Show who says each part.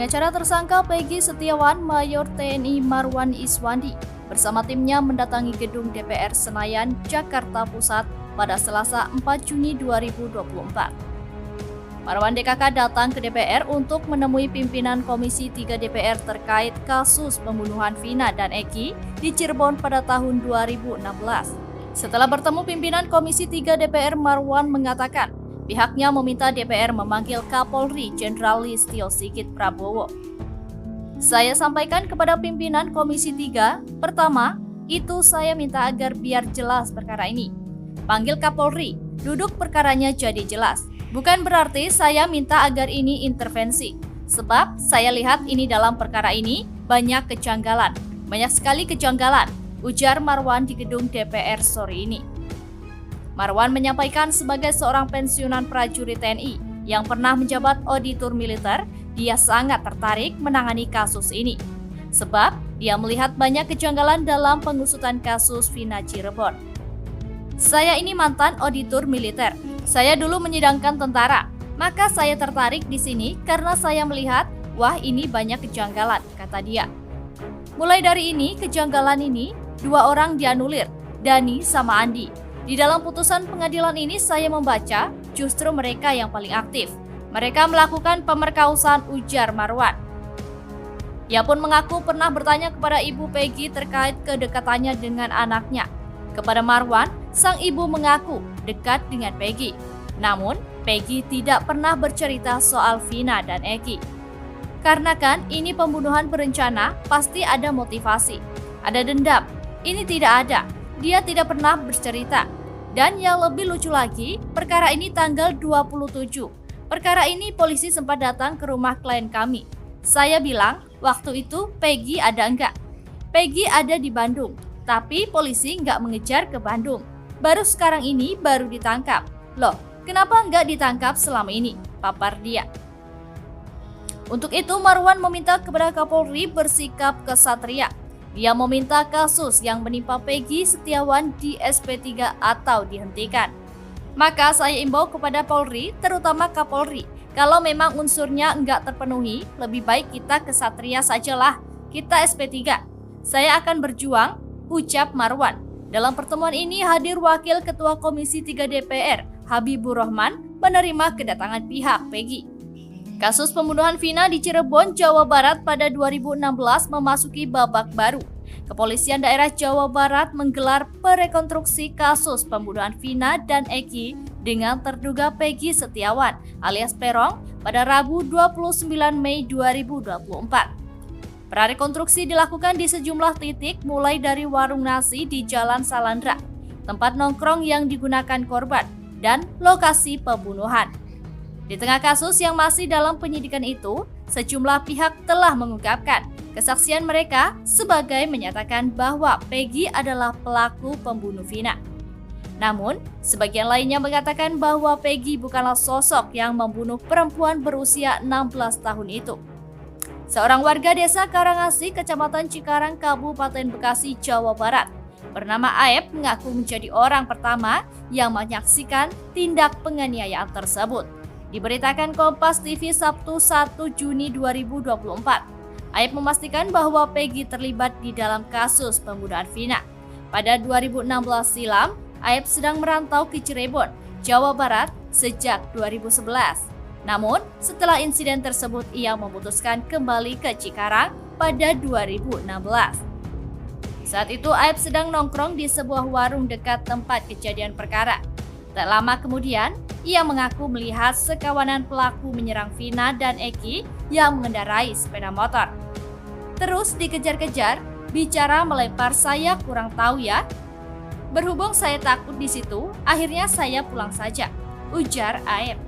Speaker 1: Pengacara tersangka Peggy Setiawan, Mayor TNI Marwan Iswandi, bersama timnya mendatangi gedung DPR Senayan, Jakarta Pusat pada Selasa 4 Juni 2024. Marwan DKK datang ke DPR untuk menemui pimpinan Komisi 3 DPR terkait kasus pembunuhan Vina dan Eki di Cirebon pada tahun 2016. Setelah bertemu pimpinan Komisi 3 DPR, Marwan mengatakan pihaknya meminta DPR memanggil Kapolri Jenderal Listio Sigit Prabowo. Saya sampaikan kepada pimpinan Komisi 3, pertama, itu saya minta agar biar jelas perkara ini. Panggil Kapolri, duduk perkaranya jadi jelas. Bukan berarti saya minta agar ini intervensi, sebab saya lihat ini dalam perkara ini banyak kejanggalan. Banyak sekali kejanggalan, ujar Marwan di gedung DPR sore ini. Marwan menyampaikan sebagai seorang pensiunan prajurit TNI yang pernah menjabat auditor militer, dia sangat tertarik menangani kasus ini. Sebab dia melihat banyak kejanggalan dalam pengusutan kasus Vina Cirebon. Saya ini mantan auditor militer. Saya dulu menyidangkan tentara. Maka saya tertarik di sini karena saya melihat, wah ini banyak kejanggalan, kata dia. Mulai dari ini, kejanggalan ini, 2 orang dianulir, Dani sama Andi. Di dalam putusan pengadilan ini saya membaca justru mereka yang paling aktif. Mereka melakukan pemerkosaan, ujar Marwan. Ia pun mengaku pernah bertanya kepada ibu Peggy terkait kedekatannya dengan anaknya. Kepada Marwan, sang ibu mengaku dekat dengan Peggy. Namun, Peggy tidak pernah bercerita soal Vina dan Eki. Karena kan ini pembunuhan berencana, pasti ada motivasi. Ada dendam. Ini tidak ada. Dia tidak pernah bercerita. Dan yang lebih lucu lagi, perkara ini tanggal 27. Perkara ini polisi sempat datang ke rumah klien kami. Saya bilang, waktu itu Peggy ada enggak? Peggy ada di Bandung, tapi polisi enggak mengejar ke Bandung. Baru sekarang ini baru ditangkap. Loh, kenapa enggak ditangkap selama ini? Papar dia. Untuk itu Marwan meminta kepada Kapolri bersikap kesatria. Dia meminta kasus yang menimpa Peggy Setiawan di SP3 atau dihentikan. Maka saya imbau kepada Polri, terutama Kapolri, kalau memang unsurnya enggak terpenuhi, lebih baik kita kesatria sajalah, kita SP3. Saya akan berjuang, ucap Marwan. Dalam pertemuan ini hadir Wakil Ketua Komisi 3 DPR, Habibur Rahman, menerima kedatangan pihak Peggy. Kasus pembunuhan Vina di Cirebon, Jawa Barat pada 2016 memasuki babak baru. Kepolisian daerah Jawa Barat menggelar perekonstruksi kasus pembunuhan Vina dan Eki dengan terduga Peggy Setiawan alias Peron pada Rabu 29 Mei 2024. Prarekonstruksi dilakukan di sejumlah titik mulai dari warung nasi di Jalan Salandra, tempat nongkrong yang digunakan korban, dan lokasi pembunuhan. Di tengah kasus yang masih dalam penyidikan itu, sejumlah pihak telah mengungkapkan kesaksian mereka sebagai menyatakan bahwa Peggy adalah pelaku pembunuh Vina. Namun, sebagian lainnya mengatakan bahwa Peggy bukanlah sosok yang membunuh perempuan berusia 16 tahun itu. Seorang warga desa Karangasih, Kecamatan Cikarang, Kabupaten Bekasi, Jawa Barat, bernama Aep mengaku menjadi orang pertama yang menyaksikan tindak penganiayaan tersebut. Diberitakan Kompas TV Sabtu 1 Juni 2024. Aep memastikan bahwa Peggy terlibat di dalam kasus pembunuhan Vina. Pada 2016 silam, Aep sedang merantau ke Cirebon, Jawa Barat sejak 2011. Namun, setelah insiden tersebut ia memutuskan kembali ke Cikarang pada 2016. Saat itu Aep sedang nongkrong di sebuah warung dekat tempat kejadian perkara. Tak lama kemudian, ia mengaku melihat sekawanan pelaku menyerang Vina dan Eki yang mengendarai sepeda motor. Terus dikejar-kejar, bicara melempar, saya kurang tahu ya. Berhubung saya takut di situ, akhirnya saya pulang saja, ujar Aep.